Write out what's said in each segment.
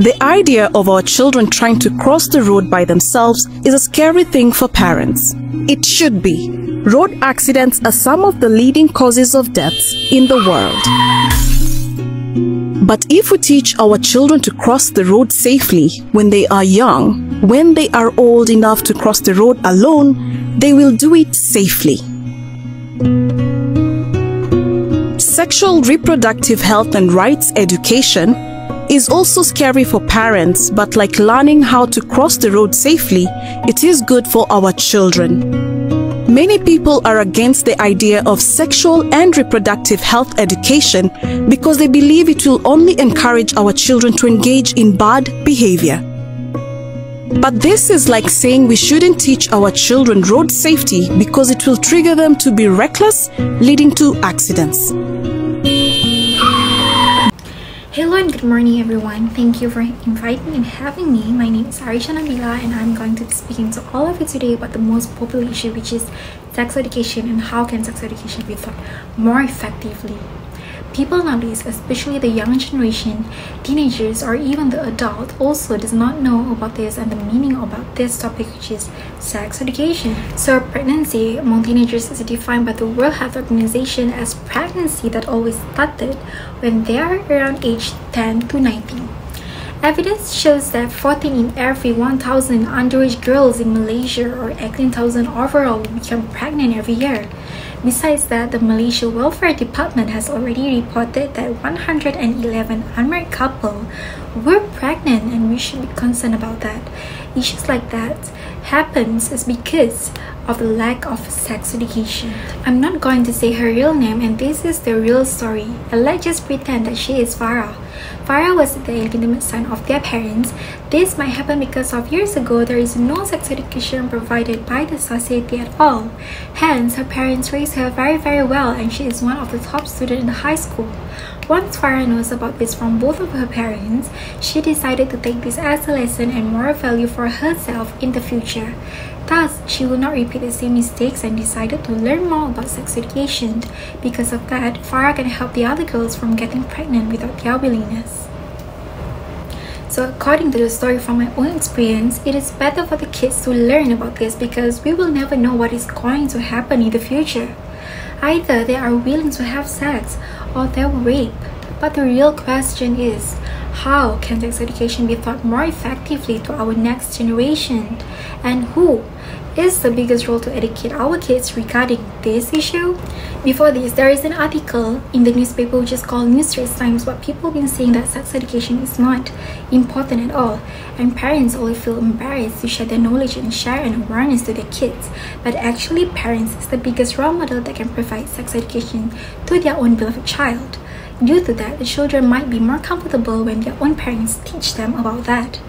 The idea of our children trying to cross the road by themselves is a scary thing for parents. It should be. Road accidents are some of the leading causes of deaths in the world. But if we teach our children to cross the road safely when they are young, when they are old enough to cross the road alone, they will do it safely. Sexual reproductive health and rights education is also scary for parents, but like learning how to cross the road safely, it is good for our children. Many people are against the idea of sexual and reproductive health education because they believe it will only encourage our children to engage in bad behavior. But this is like saying we shouldn't teach our children road safety because it will trigger them to be reckless, leading to accidents. Hello and good morning everyone. Thank you for inviting and having me. My name is Arriesha Nabilah and I'm going to be speaking to all of you today about the most popular issue, which is sex education and how can sex education be taught more effectively. People nowadays, especially the young generation, teenagers or even the adult, also does not know about this and the meaning about this topic, which is sex education. So pregnancy among teenagers is defined by the World Health Organization as pregnancy that always started when they are around age 10 to 19. Evidence shows that 14 in every 1,000 underage girls in Malaysia or 18,000 overall will become pregnant every year. Besides that, the Malaysia Welfare Department has already reported that 111 unmarried couples were pregnant, and we should be concerned about that. Issues like that happens is because of the lack of sex education. I'm not going to say her real name, and this is the real story. And let's just pretend that she is Farah. Farah was the illegitimate son of their parents. This might happen because of years ago there is no sex education provided by the society at all. Hence, her parents raised her very well, and she is one of the top students in the high school. Once Farah knows about this from both of her parents, she decided to take this as a lesson and moral value for herself in the future. Thus, she will not repeat the same mistakes and decided to learn more about sex education. Because of that, Farah can help the other girls from getting pregnant without their willingness. So according to the story from my own experience, it is better for the kids to learn about this because we will never know what is going to happen in the future. Either they are willing to have sex or they will rape. But the real question is, how can sex education be taught more effectively to our next generation? And who is the biggest role to educate our kids regarding this issue? Before this, there is an article in the newspaper which is called News Straits Times, but people have been saying that sex education is not important at all, and parents always feel embarrassed to share their knowledge and share an awareness to their kids. But actually, parents is the biggest role model that can provide sex education to their own beloved child. Due to that, the children might be more comfortable when their own parents teach them about that.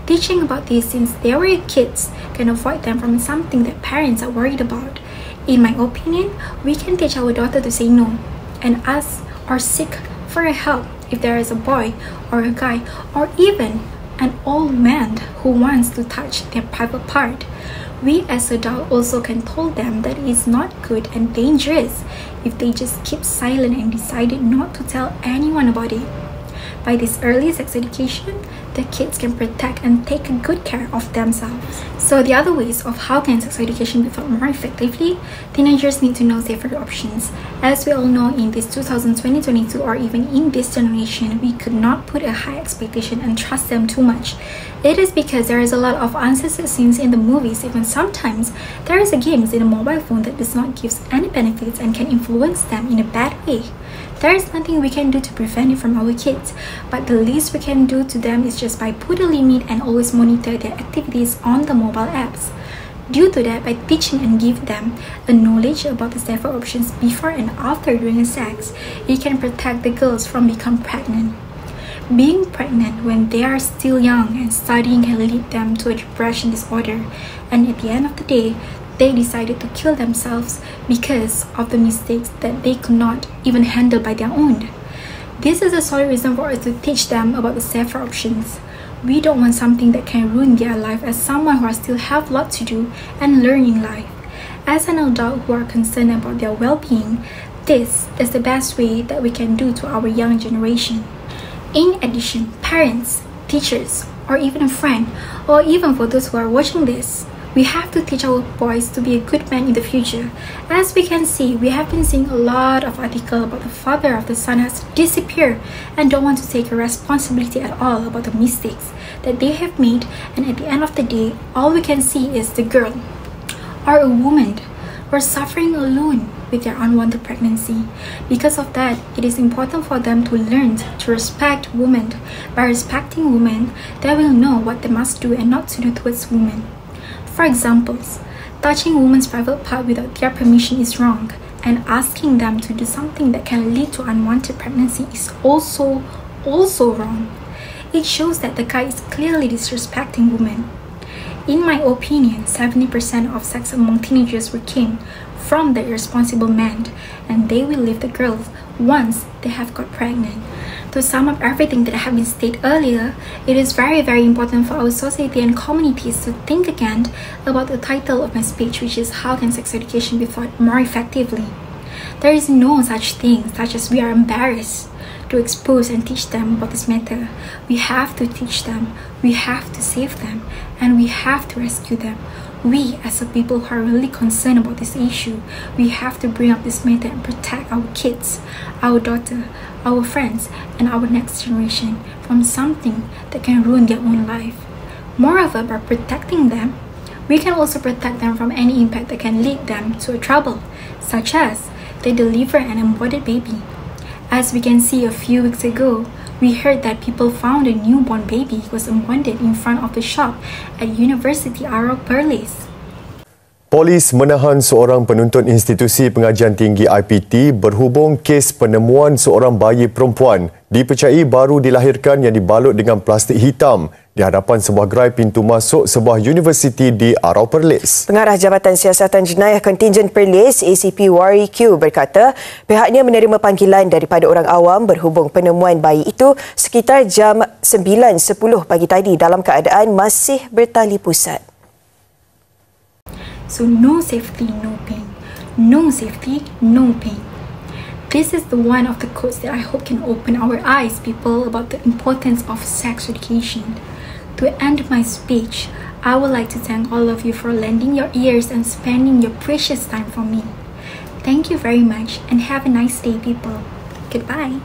Teaching about this since they were kids can avoid them from something that parents are worried about. In my opinion, we can teach our daughter to say no and ask or seek for help if there is a boy or a guy or even an old man who wants to touch their private part. We as adults also can tell them that it is not good and dangerous if they just keep silent and decided not to tell anyone about it. By this early sex education, the kids can protect and take good care of themselves. So the other ways of how can sex education be taught more effectively, teenagers need to know safer options. As we all know, in this 2022 or even in this generation, we could not put a high expectation and trust them too much. It is because there is a lot of uncensored scenes in the movies. Even sometimes there is a games in a mobile phone that does not give any benefits and can influence them in a bad way. There is nothing we can do to prevent it from our kids, but the least we can do to them is just by put a limit and always monitor their activities on the mobile apps. Due to that, by teaching and give them a knowledge about the safer options before and after doing sex, it can protect the girls from becoming pregnant. Being pregnant when they are still young and studying can lead them to a depression disorder, and at the end of the day, they decided to kill themselves because of the mistakes that they could not even handle by their own. This is a solid reason for us to teach them about the safer options. We don't want something that can ruin their life as someone who still have a lot to do and learn in life. As an adult who are concerned about their well-being, this is the best way that we can do to our young generation. In addition, parents, teachers, or even a friend, or even for those who are watching this, we have to teach our boys to be a good man in the future. As we can see, we have been seeing a lot of articles about the father of the son has disappeared and don't want to take a responsibility at all about the mistakes that they have made, and at the end of the day, all we can see is the girl or a woman who are suffering alone with their unwanted pregnancy. Because of that, it is important for them to learn to respect women. By respecting women, they will know what they must do and not to do towards women. For examples, touching women's private part without their permission is wrong, and asking them to do something that can lead to unwanted pregnancy is also wrong. It shows that the guy is clearly disrespecting women. In my opinion, 70% of sex among teenagers will came from the irresponsible men, and they will leave the girls once they have got pregnant. To sum up everything that I have been stated earlier, it is very important for our society and communities to think again about the title of my speech, which is How Can Sex Education Be Taught More Effectively? There is no such thing such as we are embarrassed to expose and teach them about this matter. We have to teach them, we have to save them, and we have to rescue them. We, as a people who are really concerned about this issue, we have to bring up this matter and protect our kids, our daughter, our friends, and our next generation from something that can ruin their own life. Moreover, by protecting them, we can also protect them from any impact that can lead them to a trouble, such as they deliver an aborted baby. As we can see a few weeks ago, we heard that people found a newborn baby was aborted in front of the shop at University Arriesha. Polis menahan seorang penuntut institusi pengajian tinggi IPT berhubung kes penemuan seorang bayi perempuan dipercayai baru dilahirkan yang dibalut dengan plastik hitam di hadapan sebuah gerai pintu masuk sebuah universiti di Arau Perlis. Pengarah Jabatan Siasatan Jenayah Kontingen Perlis, ACP Wari Q berkata pihaknya menerima panggilan daripada orang awam berhubung penemuan bayi itu sekitar jam 9.10 pagi tadi dalam keadaan masih bertali pusat. So no safety, no pain. No safety, no pain. This is the one of the quotes that I hope can open our eyes, people, about the importance of sex education. To end my speech, I would like to thank all of you for lending your ears and spending your precious time for me. Thank you very much and have a nice day, people. Goodbye.